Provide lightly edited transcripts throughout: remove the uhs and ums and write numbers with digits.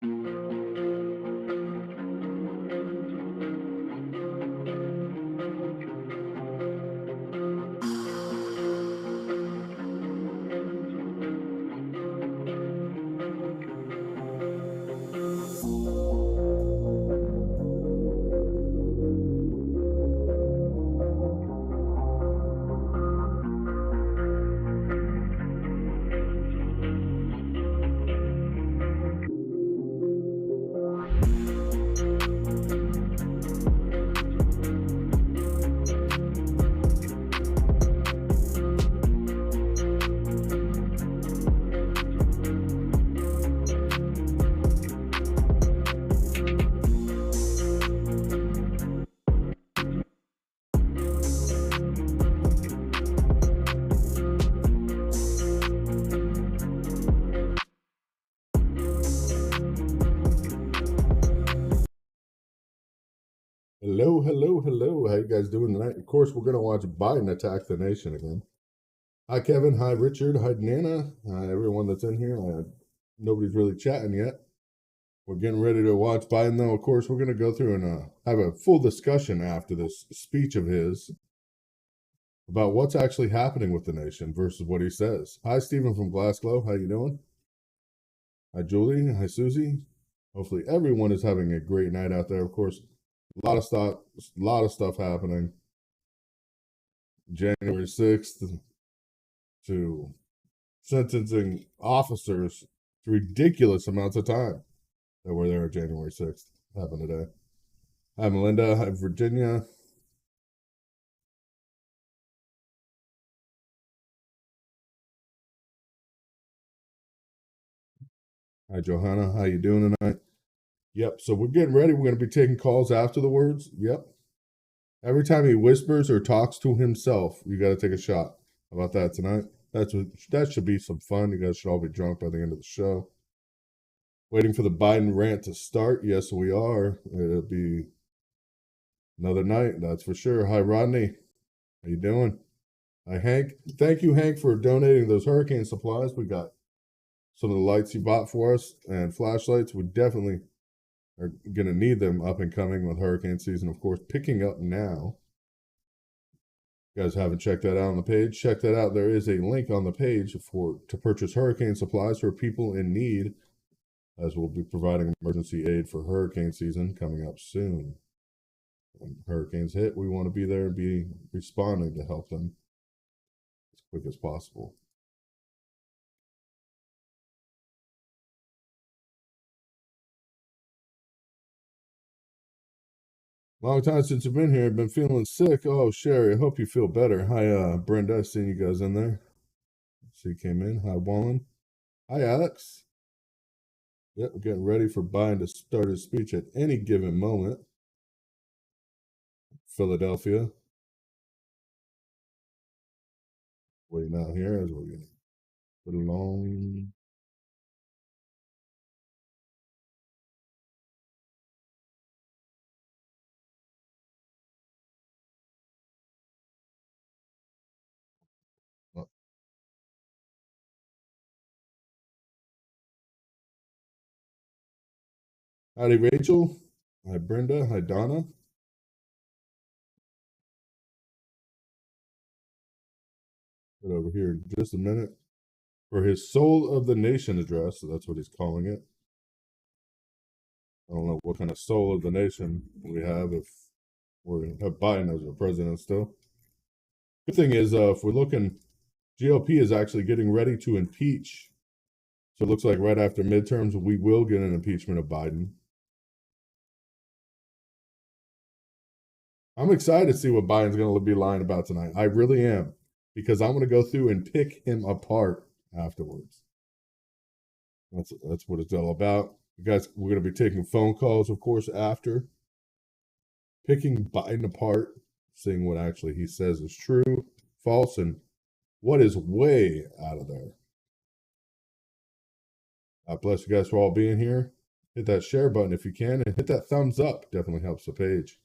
Hello, hello, hello. How you guys doing tonight? Of course, we're gonna watch Biden attack the nation again. Hi, Kevin. Hi, Richard. Hi, Nana. Hi, everyone that's in here. Nobody's really chatting yet. We're getting ready to watch Biden, though. Of course, we're gonna go through and have a full discussion after this speech of his about what's actually happening with the nation versus what he says. Hi, Stephen from Glassglow. How you doing? Hi, Julie. Hi, Susie. Hopefully, everyone is having a great night out there. Of course, a lot of stuff happening. January 6th to sentencing officers to ridiculous amounts of time that were there on January 6th. Happened today. Hi, Melinda. Hi, Virginia. Hi, Johanna. How you doing tonight? Yep. So we're getting ready. We're going to be taking calls after the words. Yep. Every time he whispers or talks to himself, you got to take a shot. How about that tonight? That should be some fun. You guys should all be drunk by the end of the show. Waiting for the Biden rant to start. Yes, we are. It'll be another night, that's for sure. Hi, Rodney. How you doing? Hi, Hank. Thank you, Hank, for donating those hurricane supplies. We got some of the lights you bought for us and flashlights. We definitely are going to need them up and coming with hurricane season, of course, picking up now. You guys haven't checked that out on the page, check that out. There is a link on the page to purchase hurricane supplies for people in need, as we'll be providing emergency aid for hurricane season coming up soon. When hurricanes hit, we want to be there and be responding to help them as quick as possible. Long time since you've been here. I've been feeling sick. Oh, Sherry, I hope you feel better. Hi, Brenda. I seen you guys in there. So you came in. Hi, Wallen. Hi, Alex. Yep, we're getting ready for Biden to start his speech at any given moment. Philadelphia. Waiting out here as we're getting put along. Howdy, Rachel. Hi, Brenda. Hi, Donna. Get over here in just a minute for his Soul of the Nation address. So that's what he's calling it. I don't know what kind of soul of the nation we have if we're going to have Biden as our president still. Good thing is, if we're looking, GOP is actually getting ready to impeach. So it looks like right after midterms, we will get an impeachment of Biden. I'm excited to see what Biden's going to be lying about tonight. I really am, because I'm going to go through and pick him apart afterwards. That's what it's all about. You guys, we're going to be taking phone calls, of course, after picking Biden apart, seeing what actually he says is true, false, and what is way out of there. God bless you guys for all being here. Hit that share button if you can, and hit that thumbs up. Definitely helps the page.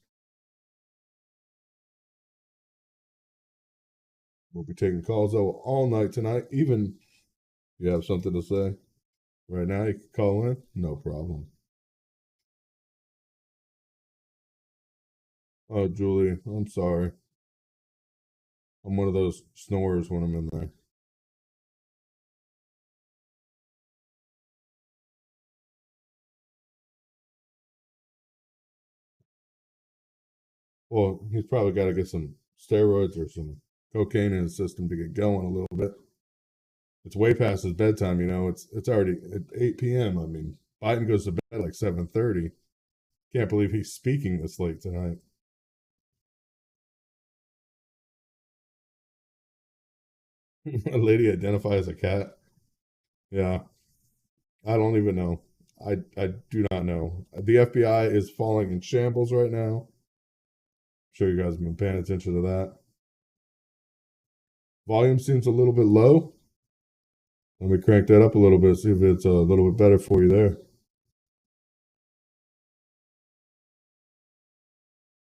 We'll be taking calls though all night tonight, even if you have something to say. Right now, you can call in. No problem. Oh, Julie, I'm sorry. I'm one of those snorers when I'm in there. Well, he's probably got to get some steroids or some cocaine in his system to get going a little bit. It's way past his bedtime, you know. It's already at 8 p.m. I mean, Biden goes to bed like 7:30. Can't believe he's speaking this late tonight. A lady identified as a cat. Yeah, I don't even know. I do not know. The FBI is falling in shambles right now. I'm sure you guys have been paying attention to that. Volume seems a little bit low. Let me crank that up a little bit, see if it's a little bit better for you there.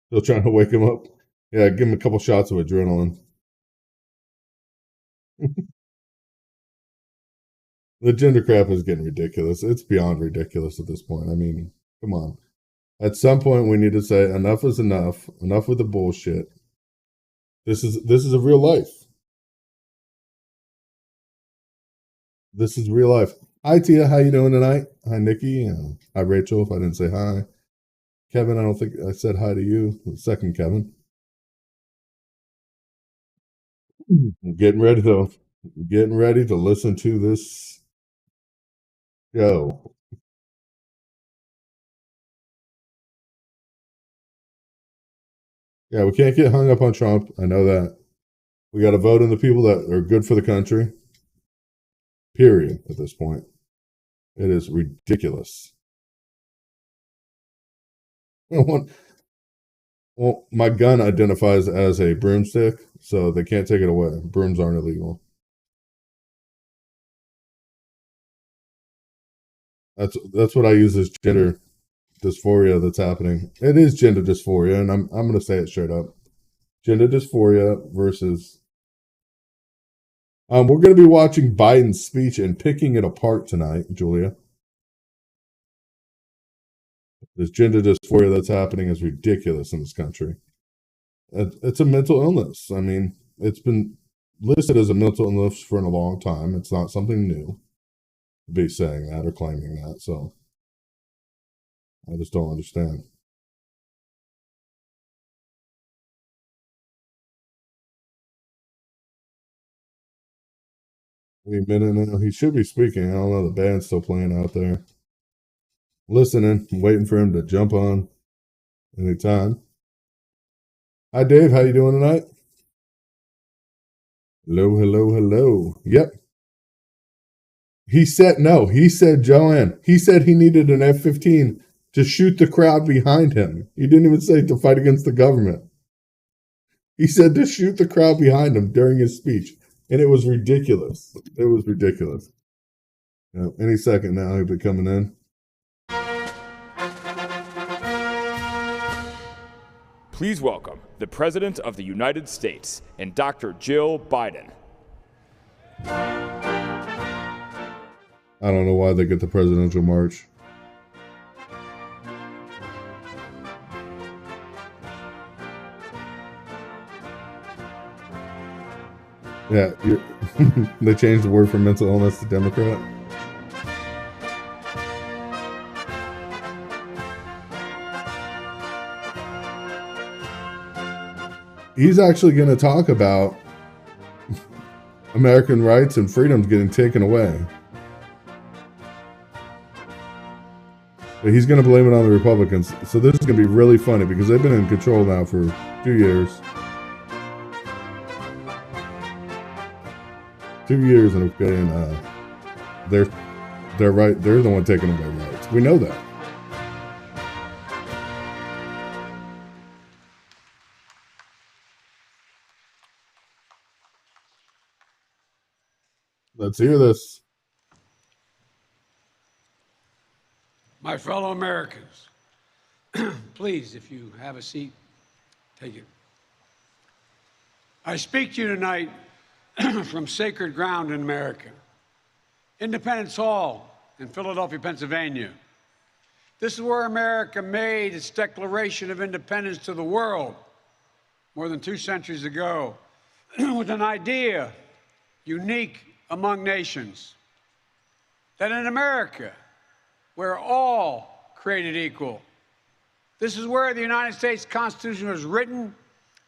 Still trying to wake him up. Yeah, give him a couple shots of adrenaline. The gender crap is getting ridiculous. It's beyond ridiculous at this point. I mean, come on. At some point, we need to say enough is enough. Enough with the bullshit. This is a real life. This is real life. Hi Tia, how you doing tonight? Hi Nikki. Hi Rachel. If I didn't say hi, Kevin. I don't think I said hi to you. The second Kevin. I'm getting ready though. Getting ready to listen to this show. Yeah, we can't get hung up on Trump. I know that. We got to vote in the people that are good for the country. Period. At this point, it is ridiculous. Well, my gun identifies as a broomstick, so they can't take it away. Brooms aren't illegal. That's what I use as gender dysphoria that's happening. It is gender dysphoria, and I'm going to say it straight up. Gender dysphoria versus. We're going to be watching Biden's speech and picking it apart tonight, Julia. This gender dysphoria that's happening is ridiculous in this country. It's a mental illness. I mean, it's been listed as a mental illness for a long time. It's not something new to be saying that or claiming that. So I just don't understand. Any minute now, he should be speaking. I don't know. The band's still playing out there. Listening, waiting for him to jump on anytime. Hi, Dave. How you doing tonight? Hello, hello, hello. Yep. He said no. He said Joanne. He said he needed an F-15 to shoot the crowd behind him. He didn't even say to fight against the government. He said to shoot the crowd behind him during his speech, and it was ridiculous. It was ridiculous. Any second now, he'll be coming in. Please welcome the President of the United States and Dr. Jill Biden. I don't know why they get the presidential march. Yeah, they changed the word from mental illness to Democrat. He's actually going to talk about American rights and freedoms getting taken away. But he's going to blame it on the Republicans. So this is going to be really funny because they've been in control now for 2 years. 2 years and they're right. They're the one taking away rights. We know that. Let's hear this. My fellow Americans, please, if you have a seat, take it. I speak to you tonight from sacred ground in America, Independence Hall in Philadelphia, Pennsylvania. This is where America made its Declaration of Independence to the world more than 2 centuries ago with an idea unique among nations, that in America, we're all created equal. This is where the United States Constitution was written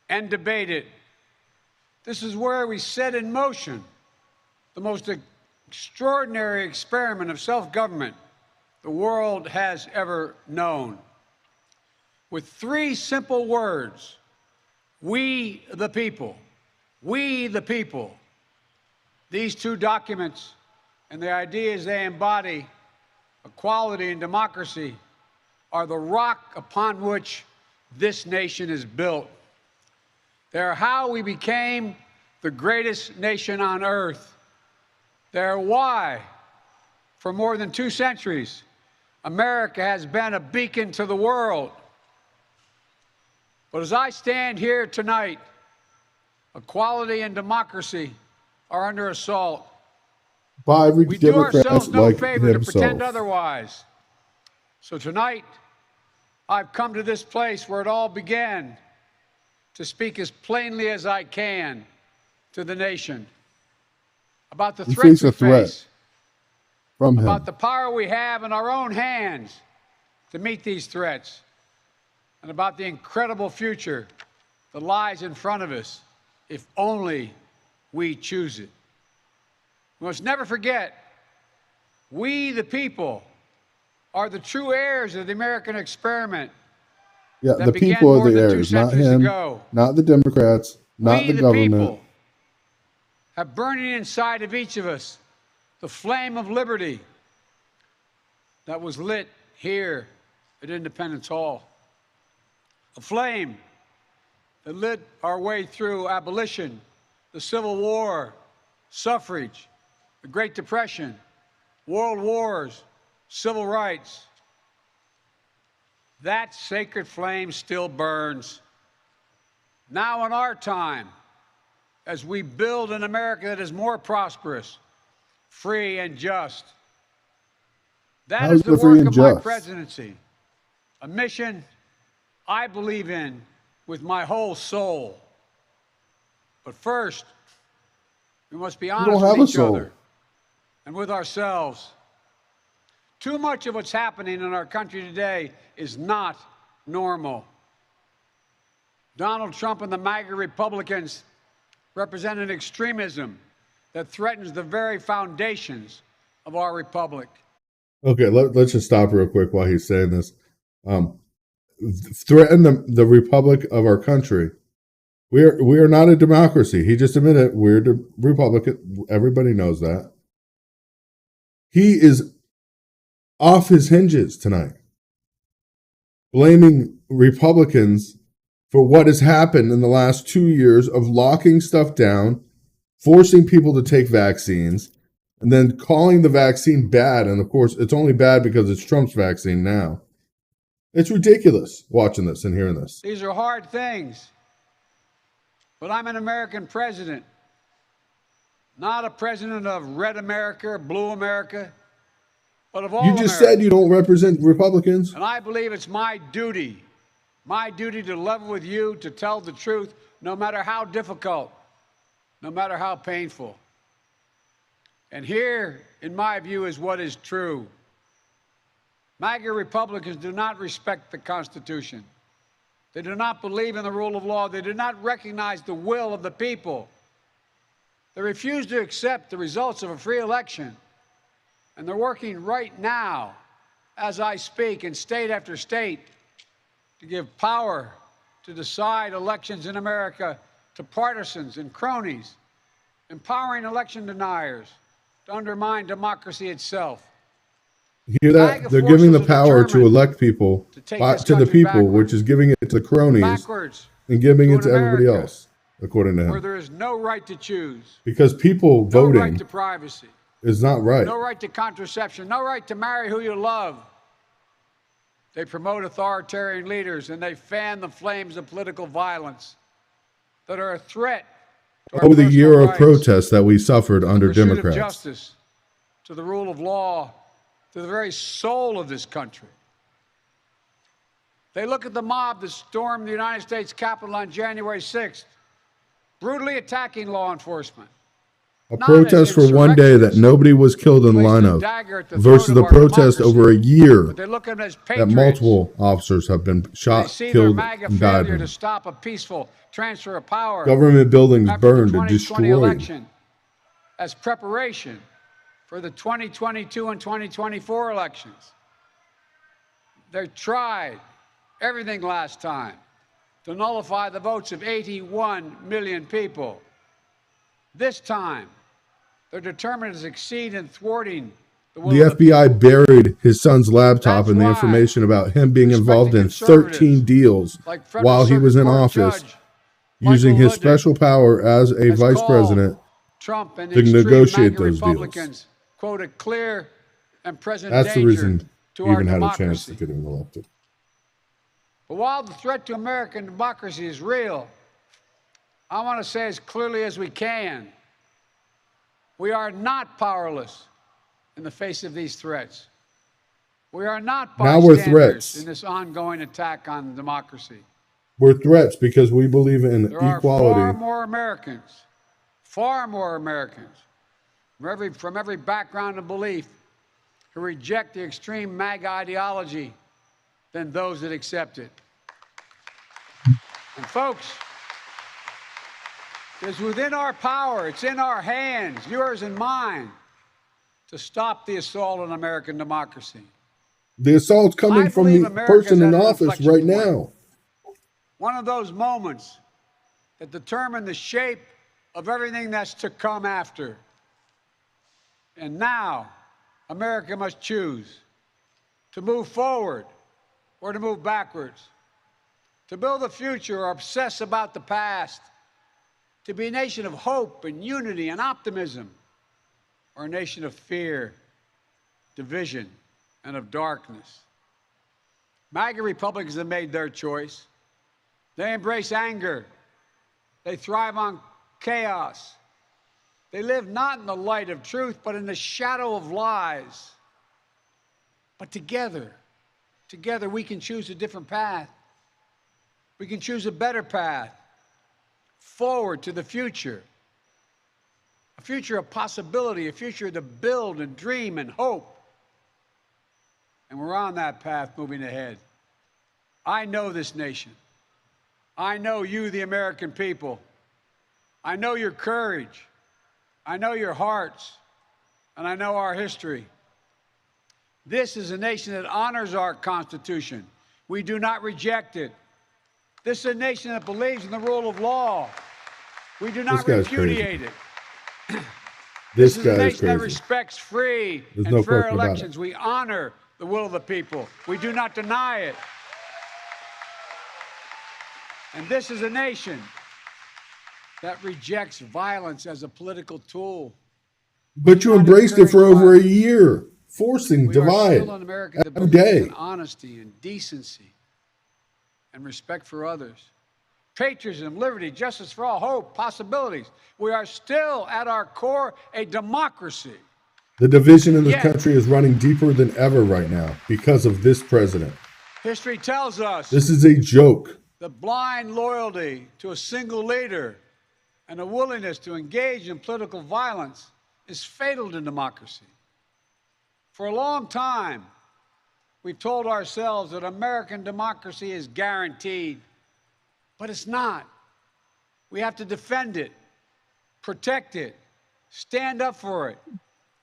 and debated. This is where we set in motion the most extraordinary experiment of self-government the world has ever known. With 3 simple words: we the people, we the people. These 2 documents and the ideas they embody, equality and democracy, are the rock upon which this nation is built. They're how we became the greatest nation on earth. They're why, for more than 2 centuries, America has been a beacon to the world. But as I stand here tonight, equality and democracy are under assault. By every We do Democrat ourselves no like favor to pretend himself. otherwise. So tonight, I've come to this place where it all began to speak as plainly as I can to the nation about the You threats face we a threat face, from him. about the power we have in our own hands to meet these threats, and about the incredible future that lies in front of us if only we choose it. We must never forget, we the people are the true heirs of the American experiment. Yeah, that the began people are more the than 2 heirs, not centuries him, ago. not the Democrats, not We the government. people have burning inside of each of us the flame of liberty that was lit here at Independence Hall. A flame that lit our way through abolition, the Civil War, suffrage, the Great Depression, world wars, civil rights. That sacred flame still burns. Now in our time, as we build an America that is more prosperous, free and just. That How is is the it free work and of my just? presidency, a mission I believe in with my whole soul. But first, we must be honest don't with have a each soul. other and with ourselves. Too much of what's happening in our country today is not normal. Donald Trump and the MAGA Republicans represent an extremism that threatens the very foundations of our republic. Okay, let's just stop real quick while he's saying this. Threaten the republic of our country. We are not a democracy. He just admitted we're the Republican. Everybody knows that. He is off his hinges tonight, blaming Republicans for what has happened in the last 2 years of locking stuff down, forcing people to take vaccines, and then calling the vaccine bad. And of course, it's only bad because it's Trump's vaccine now. It's ridiculous watching this and hearing this. These are hard things, but I'm an American president, not a president of red America or blue America, but of all You just Americans. said you don't represent Republicans. And I believe it's my duty to level with you, to tell the truth, no matter how difficult, no matter how painful. And here, in my view, is what is true. MAGA Republicans do not respect the Constitution. They do not believe in the rule of law. They do not recognize the will of the people. They refuse to accept the results of a free election. And they're working right now, as I speak, in state after state, to give power to decide elections in America to partisans and cronies, empowering election deniers to undermine democracy itself. You hear that? MAGA They're giving the forces are power to determined elect people to take to this the country people, backwards. which is giving it to the cronies Backwards and giving to it an to everybody America else, according to where him. there is no right to choose, Because people no right voting to privacy, is not right. no right to contraception, no right to marry who you love. They promote authoritarian leaders and they fan the flames of political violence that are a threat to our Over the personal year of rights, protests that we suffered to the under pursuit Democrats. of justice, to the rule of law, to the very soul of this country. They look at the mob that stormed the United States Capitol on January 6th, brutally attacking law enforcement. A protest for one day that nobody was killed in the line of versus the protest over a year that multiple officers have been shot, killed, and died in. To stop a peaceful transfer of power. Government buildings burned and destroyed. As preparation for the 2022 and 2024 elections. They tried everything last time to nullify the votes of 81 million people. This time, they're determined to succeed in thwarting the FBI buried his son's laptop and the information about him being involved in 13 deals while he was in office, using his special power as a vice president Trump and to negotiate those deals. Quote, a clear and present That's the reason he even had a chance to get him elected. But while the threat to American democracy is real, I want to say as clearly as we can, we are not powerless in the face of these threats. We are not bystanders in this ongoing attack on democracy. We're threats because we believe in equality. There are far more Americans, from every background and belief, who reject the extreme MAGA ideology than those that accept it. And folks, it's within our power, it's in our hands, yours and mine, to stop the assault on American democracy. The assault's coming from the person in office right now. One of those moments that determine the shape of everything that's to come after. And now, America must choose to move forward or to move backwards, to build a future or obsess about the past, to be a nation of hope and unity and optimism, or a nation of fear, division, and of darkness. MAGA Republicans have made their choice. They embrace anger. They thrive on chaos. They live not in the light of truth, but in the shadow of lies. But together we can choose a different path. We can choose a better path forward to the future. A future of possibility, a future to build and dream and hope. And we're on that path moving ahead. I know this nation. I know you, the American people. I know your courage. I know your hearts. And I know our history. This is a nation that honors our Constitution. We do not reject it. This is a nation that believes in the rule of law. We do not repudiate it. This is a nation that respects free and fair elections. We honor the will of the people. We do not deny it. And this is a nation that rejects violence as a political tool. But you embraced it for over a year, forcing divide every day. In honesty and decency and respect for others. Patriotism, liberty, justice for all, hope, possibilities. We are still, at our core, a democracy. The division in this country is running deeper than ever right now because of this president. History tells us this is a joke. The blind loyalty to a single leader and a willingness to engage in political violence is fatal to democracy. For a long time, we've told ourselves that American democracy is guaranteed, but it's not. We have to defend it, protect it, stand up for it,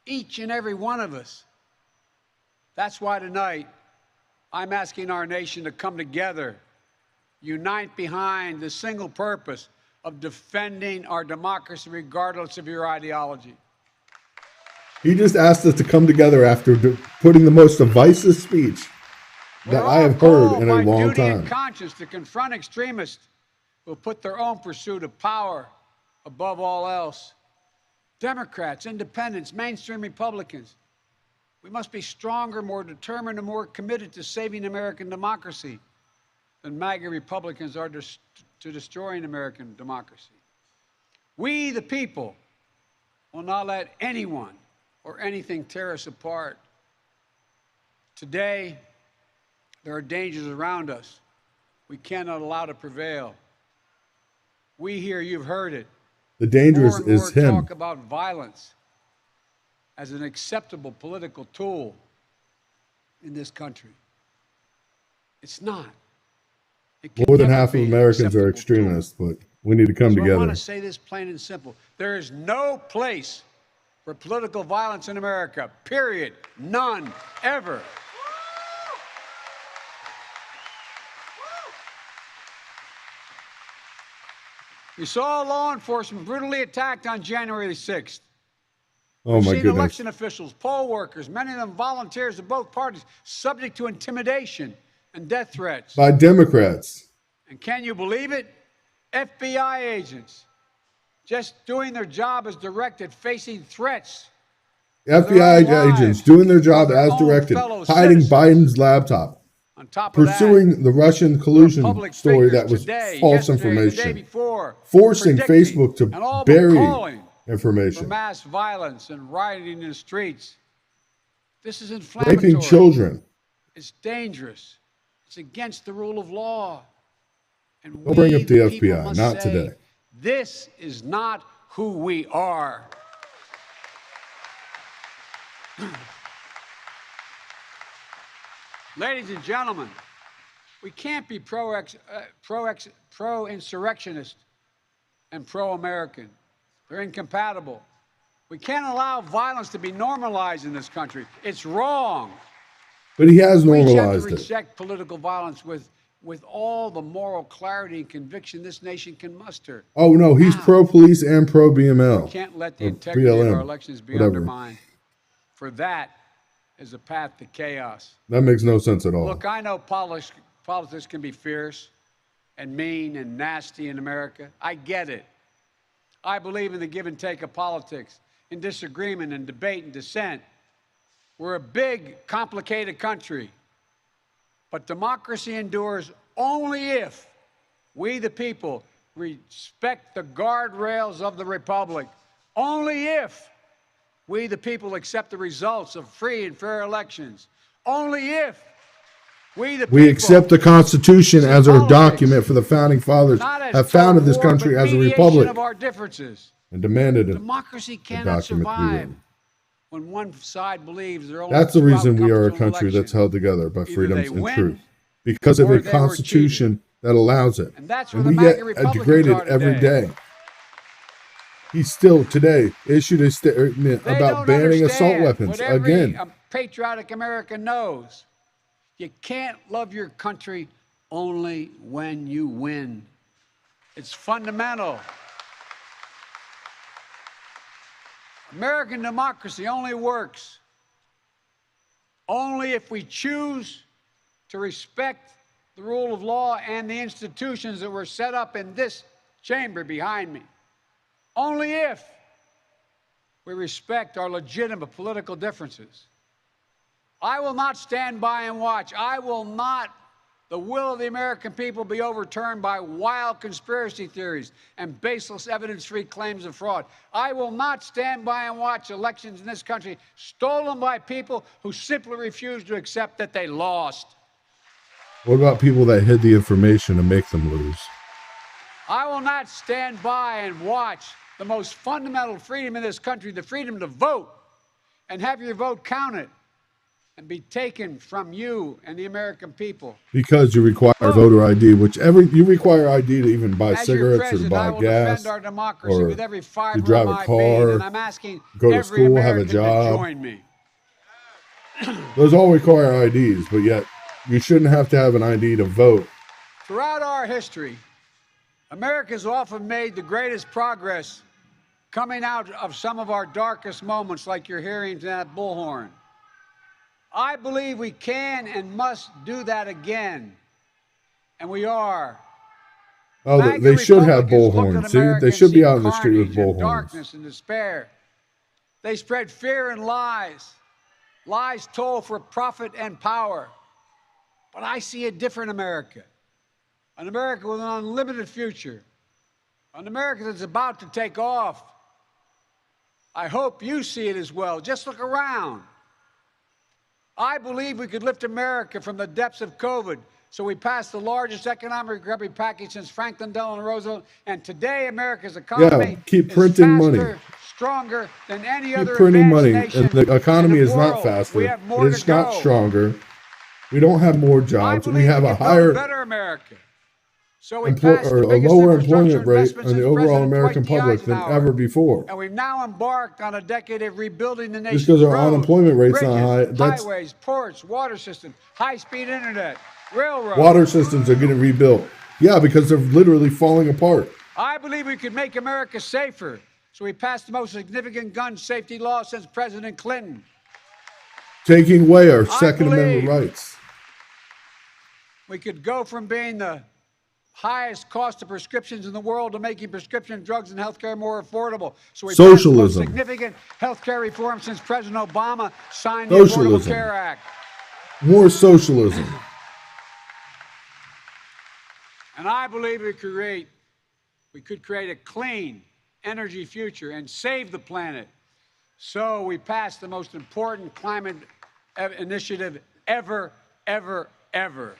each and every one of us. That's why tonight I'm asking our nation to come together, unite behind the single purpose of defending our democracy regardless of your ideology. He just asked us to come together after putting the most divisive speech that I have heard in a long time. And conscience to confront extremists who put their own pursuit of power above all else. Democrats, independents, mainstream Republicans. We must be stronger, more determined, and more committed to saving American democracy than MAGA Republicans are to destroying American democracy. We, the people, will not let anyone or anything tear us apart. Today, there are dangers around us we cannot allow to prevail. We here, you've heard it. The dangerous More and more is him. talk about violence as an acceptable political tool in this country. It's not. It can More than never half of be an Americans are acceptable extremists, but we need to come tool. So I together. want to say this plain and simple. There is no place for political violence in America, period. None, ever. We saw law enforcement brutally attacked on January the 6th. Oh We've my seen goodness. election officials, poll workers, many of them volunteers of both parties, subject to intimidation and death threats. By Democrats. And can you believe it? FBI agents just doing their job as directed, facing threats. FBI agents doing their job as directed, hiding Biden's laptop, On top of pursuing the Russian collusion public story figures that was today, false yesterday, the day information, before, forcing predicting Facebook to and all but bury calling for information, mass violence and rioting in the streets. This is inflammatory. raping children. It's dangerous. It's against the rule of law. And Don't bring up the people FBI, must not say, today. This is not who we are. Ladies and gentlemen, we can't be pro-insurrectionist and pro-American. They're incompatible. We can't allow violence to be normalized in this country. It's wrong. But he has We have normalized to it. reject political violence with all the moral clarity and conviction this nation can muster. Oh no, he's pro-police and pro-BML. We can't let the or integrity of BLM, our elections be whatever. undermined. For that is a path to chaos. That makes no sense at all. Look, I know politics can be fierce and mean and nasty in America. I get it. I believe in the give and take of politics, in disagreement and debate and dissent. We're a big, complicated country. But democracy endures only if we, the people, respect the guardrails of the republic. Only if we, the people, accept the results of free and fair elections. Only if we, the people, We accept the Constitution as our politics, document for the founding fathers not as have founded this tug of war, country but as a mediation republic of our differences. and demanded a Democracy cannot document to be survive written. when one side believes their own. That's the reason we outcomes are a to an country election. that's held together by Either freedoms they and win, truth. Because of or a they were Constitution that allows it. And that's where And the we MAGA get Republicans degraded are every today. day. He still today issued a statement They about don't banning assault understand weapons what every again. patriotic American knows. You can't love your country only when you win. It's fundamental. American democracy only works only if we choose to respect the rule of law and the institutions that were set up in this chamber behind me. Only if we respect our legitimate political differences. I will not stand by and watch. I will not, the will of the American people, be overturned by wild conspiracy theories and baseless evidence-free claims of fraud. I will not stand by and watch elections in this country stolen by people who simply refuse to accept that they lost. What about people that hid the information to make them lose? I will not stand by and watch the most fundamental freedom in this country, the freedom to vote, and have your vote counted and be taken from you and the American people. Because you require voter ID, you require ID to even buy As your cigarettes or to president, I buy will gas, defend our democracy or with every fiber you drive of a my car, being, and I'm asking go to every school, have a American job. to join me. Those all require IDs, but yet you shouldn't have to have an ID to vote. Throughout our history, America has often made the greatest progress coming out of some of our darkest moments, like you're hearing to that bullhorn. I believe we can and must do that again, and we are. Oh, MAGA they should have Republicans look bullhorns. at See, they Americans, should be see out in the street with carnage and bullhorns. darkness and despair. They spread fear and lies. Lies told for profit and power. But I see a different America. An America with an unlimited future. An America that's about to take off. I hope you see it as well. Just look around. I believe we could lift America from the depths of COVID. So we passed the largest economic recovery package since Franklin Delano Roosevelt. And today, America's economy keep is printing faster, money. stronger than any Keep other printing advanced money, nation and the economy in the is not world. faster. We have more It's to not go. stronger. We don't have more I jobs. believe We have a can build higher better America. So we employ, passed or the a biggest lower infrastructure employment rate investments in the since overall President American Dwight D. public than Eisenhower. ever before. And we've now embarked on a decade of rebuilding the Just nation's because our roads, unemployment rate's bridges, not high, that's highways, ports, water systems, high-speed internet, railroads. water systems are getting rebuilt. Yeah, because they're literally falling apart. I believe we could make America safer. So we passed the most significant gun safety law since President Clinton. Taking away our Second Amendment rights. We could go from being the highest cost of prescriptions in the world to making prescription drugs and healthcare more affordable. So we passed the most Socialism. significant healthcare reform since President Obama signed the Affordable Socialism. Care Act. More socialism. And I believe we could create a clean energy future and save the planet. So we passed the most important climate initiative ever, ever, ever.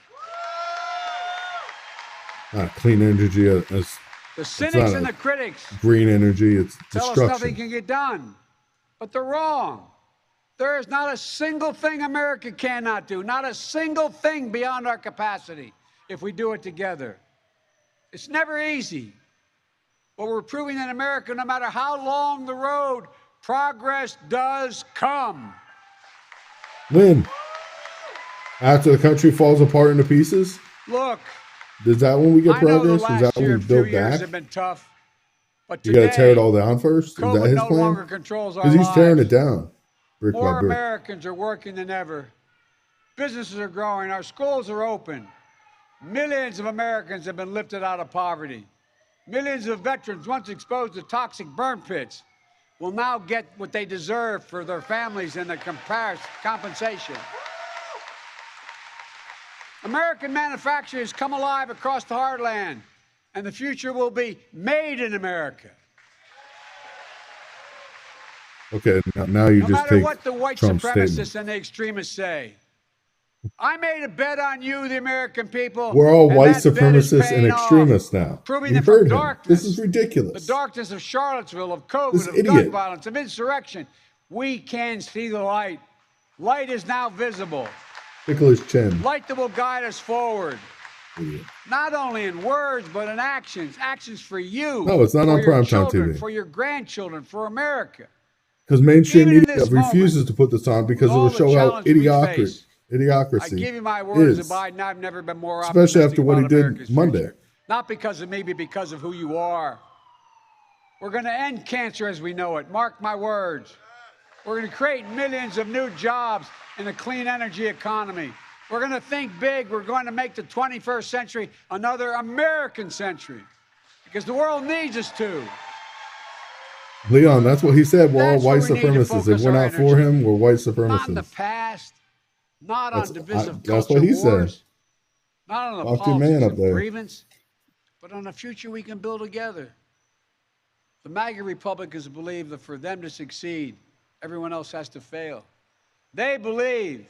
Clean energy as The cynics and the critics green energy. It's tell us nothing destruction. can get done. But they're wrong. There is not a single thing America cannot do, not a single thing beyond our capacity if we do it together. It's never easy. But we're proving in America, no matter how long the road, progress does come. When? After the country falls apart into pieces? Look, Is that when we get I know the progress? Is last that when year we and few build years back? have been tough. But You today, got to tear it all down first? Is that COVID his no plan? longer controls our Because he's tearing lives. it down, brick More by brick. Americans are working than ever. Businesses are growing. Our schools are open. Millions of Americans have been lifted out of poverty. Millions of veterans once exposed to toxic burn pits will now get what they deserve for their families and the compensation. American manufacturers come alive across the heartland, and the future will be made in America. Okay, now you No just matter take what the white Trump's supremacists statement. and the extremists say. I made a bet on you, the American people. We're all and white that bet is supremacists and paying off. extremists now. Proving You've that from heard him. darkness, This is ridiculous. the darkness of Charlottesville, of COVID, This of gun idiot. violence, of insurrection, we can see the light. Light is now visible. Tickle his chin. Light that will guide us forward. Idiot. Not only in words, but in actions. Actions for you. No, it's not for on your primetime children, TV. For your grandchildren, for America. Because mainstream Even in media this refuses moment, to put this on because with all it'll the show how challenges we face, I idiocracy give you my word as is. a Biden, I've never been more Especially optimistic after what he about did America's Monday. future. Not because of me, but because of who you are. We're going to end cancer as we know it. Mark my words. We're going to create millions of new jobs in a clean energy economy. We're going to think big. We're going to make the 21st century another American century because the world needs us to. Leon, that's what he said. We're all That's white where we need to supremacists. If focus we're our not for energy. him, we're white Not in the supremacists. past, not That's- on divisive that's culture what he wars, said. not on the Talk to your man politics up of there. grievance, but on a future we can build together. The MAGA Republicans believe that for them to succeed, everyone else has to fail. They believe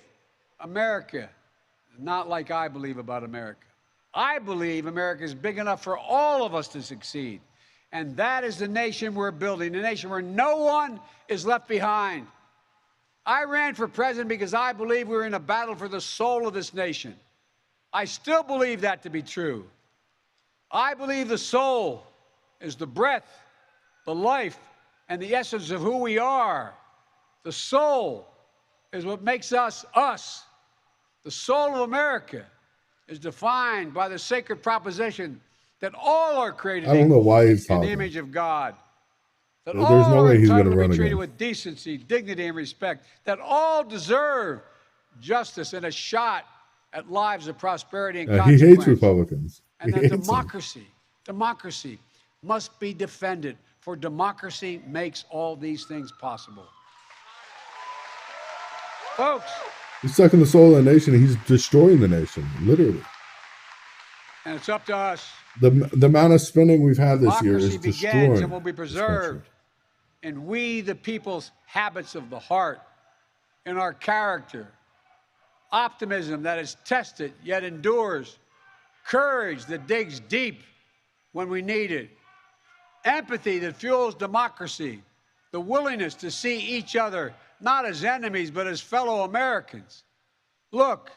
America is not like I believe about America. I believe America is big enough for all of us to succeed. And that is the nation we're building, a nation where no one is left behind. I ran for president because I believe we're in a battle for the soul of this nation. I still believe that to be true. I believe the soul is the breath, the life, and the essence of who we are. The soul is what makes us us. The soul of America is defined by the sacred proposition that all are created I don't know why he's in the talking. image of God. That There's all no are way he's entitled gonna to run be treated again. with decency, dignity, and respect. That all deserve justice and a shot at lives of prosperity and He consequence. hates Republicans. And He that hates them. democracy must be defended, for democracy makes all these things possible. Folks, He's sucking the soul of the nation. He's destroying the nation, literally. and it's up to us. The amount of spending we've had this year Democracy is begins destroying and will be this preserved country. in we, the people's habits of the heart, in our character, optimism that is tested yet endures, courage that digs deep when we need it, empathy that fuels democracy, the willingness to see each other not as enemies but as fellow Americans. Look,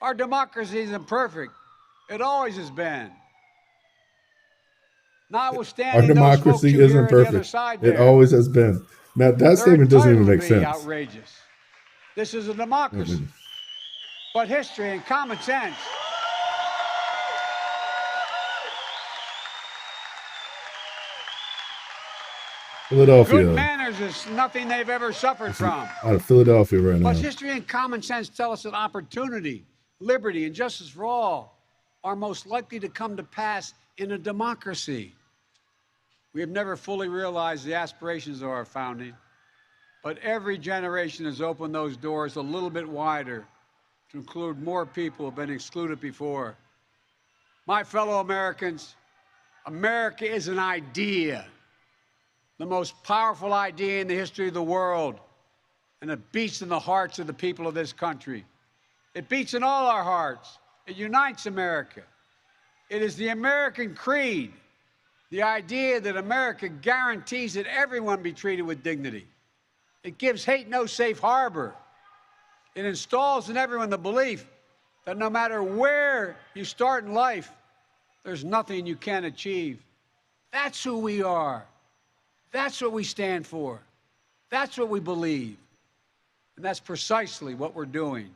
our democracy isn't perfect. It always has been. Notwithstanding Our those folks democracy you hear isn't on the other perfect. side It there, always has been. Now, that they're statement doesn't even entitled make to be sense. outrageous. This is a democracy. But history and common sense Philadelphia. good manners is nothing they've ever suffered from. Out of Philadelphia right now. But history and common sense tell us that opportunity, liberty, and justice for all are most likely to come to pass in a democracy. We have never fully realized the aspirations of our founding, but every generation has opened those doors a little bit wider to include more people who have been excluded before. My fellow Americans, America is an idea, the most powerful idea in the history of the world, and it beats in the hearts of the people of this country. It beats in all our hearts. It unites America. It is the American creed, the idea that America guarantees that everyone be treated with dignity. It gives hate no safe harbor. It installs in everyone the belief that no matter where you start in life, there's nothing you can't achieve. That's who we are. That's what we stand for. That's what we believe. And that's precisely what we're doing.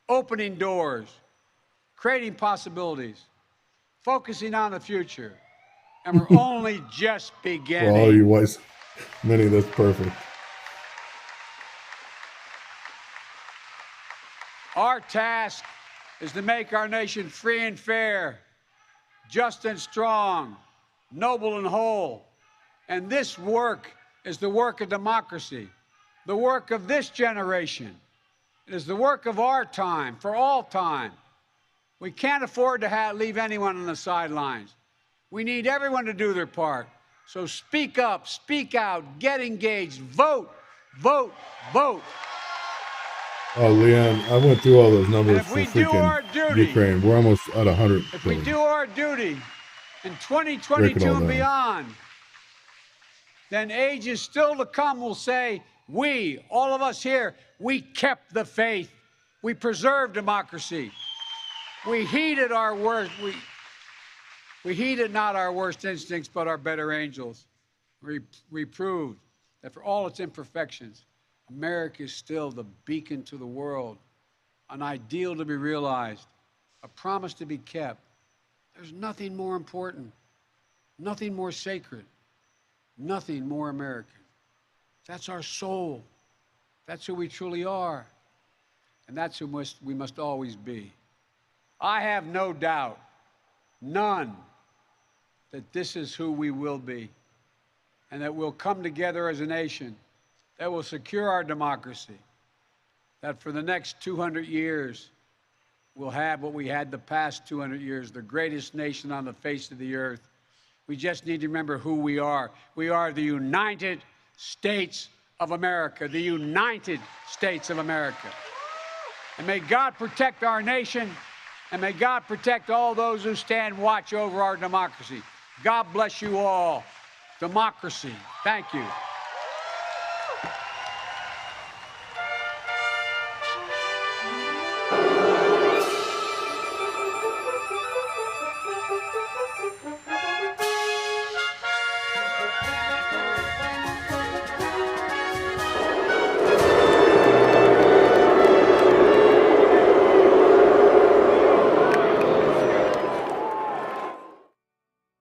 Opening doors, creating possibilities, focusing on the future. And we're only just beginning. For all you whites, many that's perfect. Our task is to make our nation free and fair, just and strong, noble and whole. And this work is the work of democracy, the work of this generation. It is the work of our time, for all time. We can't afford to leave anyone on the sidelines. We need everyone to do their part. So speak up, speak out, get engaged, vote, vote, vote. Oh, Leon, I went through all those numbers for we do our freaking duty, Ukraine. We're almost at 100 If billion. we do our duty in 2022 and beyond, then ages still to come will say, we, all of us here, we kept the faith. We preserved democracy. We heeded our worst. We heeded not our worst instincts, but our better angels. We proved that for all its imperfections, America is still the beacon to the world, an ideal to be realized, a promise to be kept. There's nothing more important, nothing more sacred, nothing more American. That's our soul. That's who we truly are. And that's who we must always be. I have no doubt, none, that this is who we will be, and that we'll come together as a nation that will secure our democracy, that for the next 200 years, we'll have what we had the past 200 years, the greatest nation on the face of the earth. We just need to remember who we are. We are the United States of America, the United States of America. And may God protect our nation, and may God protect all those who stand watch over our democracy. God bless you all. Democracy. Thank you.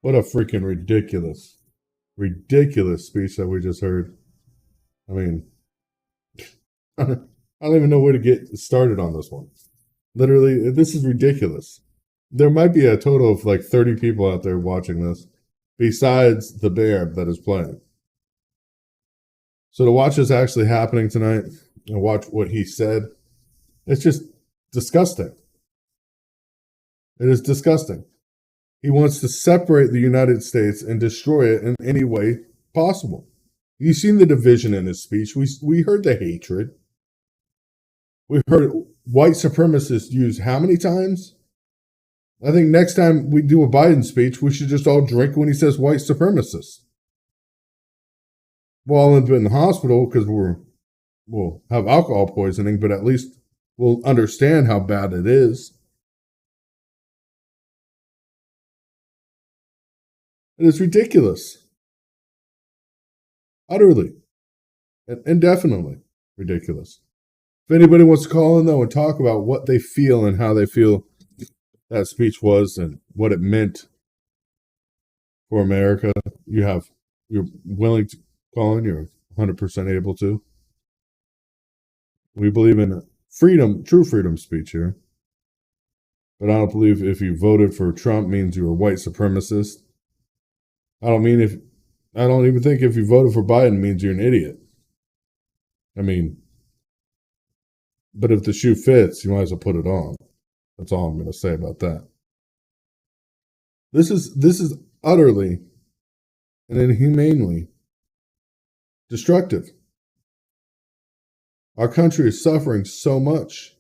What a freaking ridiculous speech that we just heard. I mean, I don't even know where to get started on this one. Literally, this is ridiculous. There might be a total of like 30 people out there watching this, besides the band that is playing. So to watch this actually happening tonight and watch what he said, it's just disgusting. It is disgusting. He wants to separate the United States and destroy it in any way possible. You've seen the division in his speech. We heard the hatred. We heard white supremacists used how many times? I think next time we do a Biden speech, we should just all drink when he says white supremacist. We'll all end up in the hospital because we'll have alcohol poisoning, but at least we'll understand how bad it is. It is ridiculous. Utterly and indefinitely ridiculous. If anybody wants to call in, though, and talk about what they feel and how they feel that speech was and what it meant for America, you're willing to call in, you're 100% able to. We believe in freedom, true freedom speech here. But I don't believe if you voted for Trump means you're a white supremacist. I don't even think if you voted for Biden means you're an idiot. I mean, but if the shoe fits, you might as well put it on. That's all I'm going to say about that. This is utterly and inhumanely destructive. Our country is suffering so much.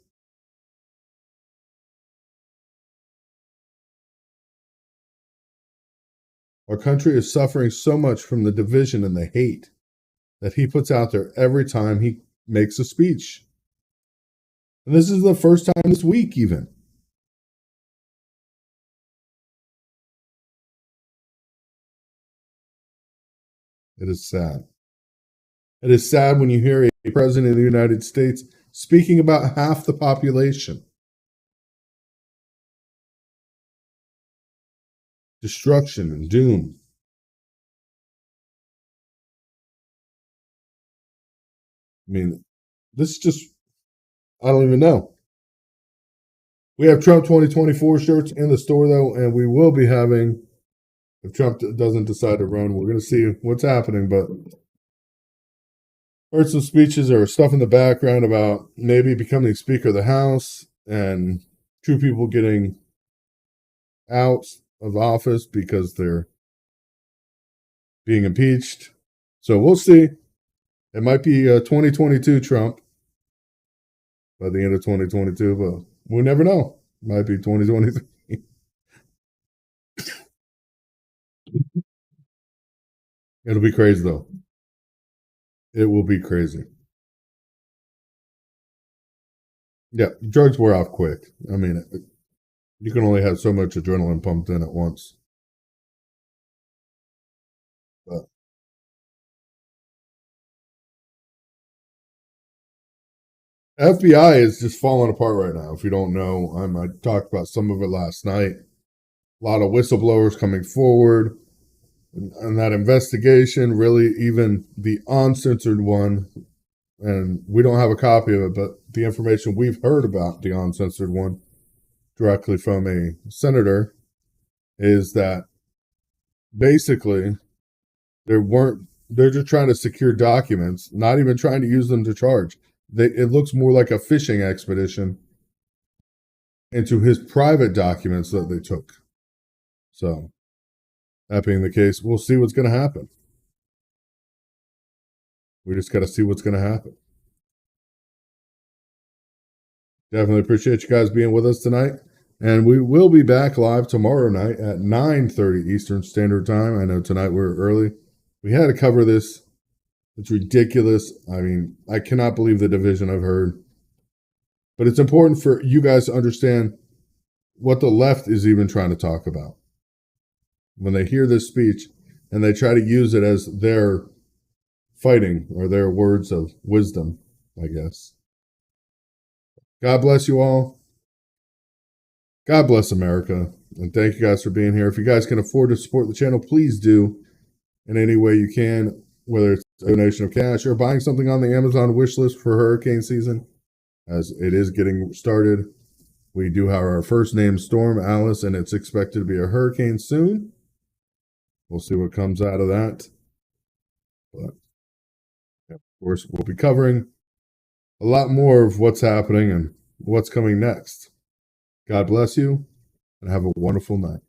Our country is suffering so much from the division and the hate that he puts out there every time he makes a speech. And this is the first time this week, even. It is sad. It is sad when you hear a president of the United States speaking about half the population. Destruction and doom. I mean, this is just, I don't even know. We have Trump 2024 shirts in the store, though, and we will be having, if Trump doesn't decide to run, we're going to see what's happening, but heard some speeches or stuff in the background about maybe becoming Speaker of the House and two people getting out of office because they're being impeached. So we'll see. It might be 2022 Trump by the end of 2022, but we'll never know. It might be 2023. It'll be crazy, though. It will be crazy. Yeah, drugs wear off quick. I mean, you can only have so much adrenaline pumped in at once. But FBI is just falling apart right now. If you don't know, I talked about some of it last night. A lot of whistleblowers coming forward. And that investigation, really, even the uncensored one, and we don't have a copy of it, but the information we've heard about the uncensored one directly from a senator is that basically they're just trying to secure documents, not even trying to use them to charge. It looks more like a fishing expedition into his private documents that they took. So, that being the case, we'll see what's going to happen. We just got to see what's going to happen. Definitely appreciate you guys being with us tonight. And we will be back live tomorrow night at 9:30 Eastern Standard Time. I know tonight we're early. We had to cover this. It's ridiculous. I mean, I cannot believe the division I've heard. But it's important for you guys to understand what the left is even trying to talk about. When they hear this speech and they try to use it as their fighting or their words of wisdom, I guess. God bless you all. God bless America. And thank you guys for being here. If you guys can afford to support the channel, please do in any way you can, whether it's a donation of cash or buying something on the Amazon wish list for hurricane season, as it is getting started. We do have our first name storm, Alice, and it's expected to be a hurricane soon. We'll see what comes out of that. But, yeah, of course, we'll be covering a lot more of what's happening and what's coming next. God bless you and have a wonderful night.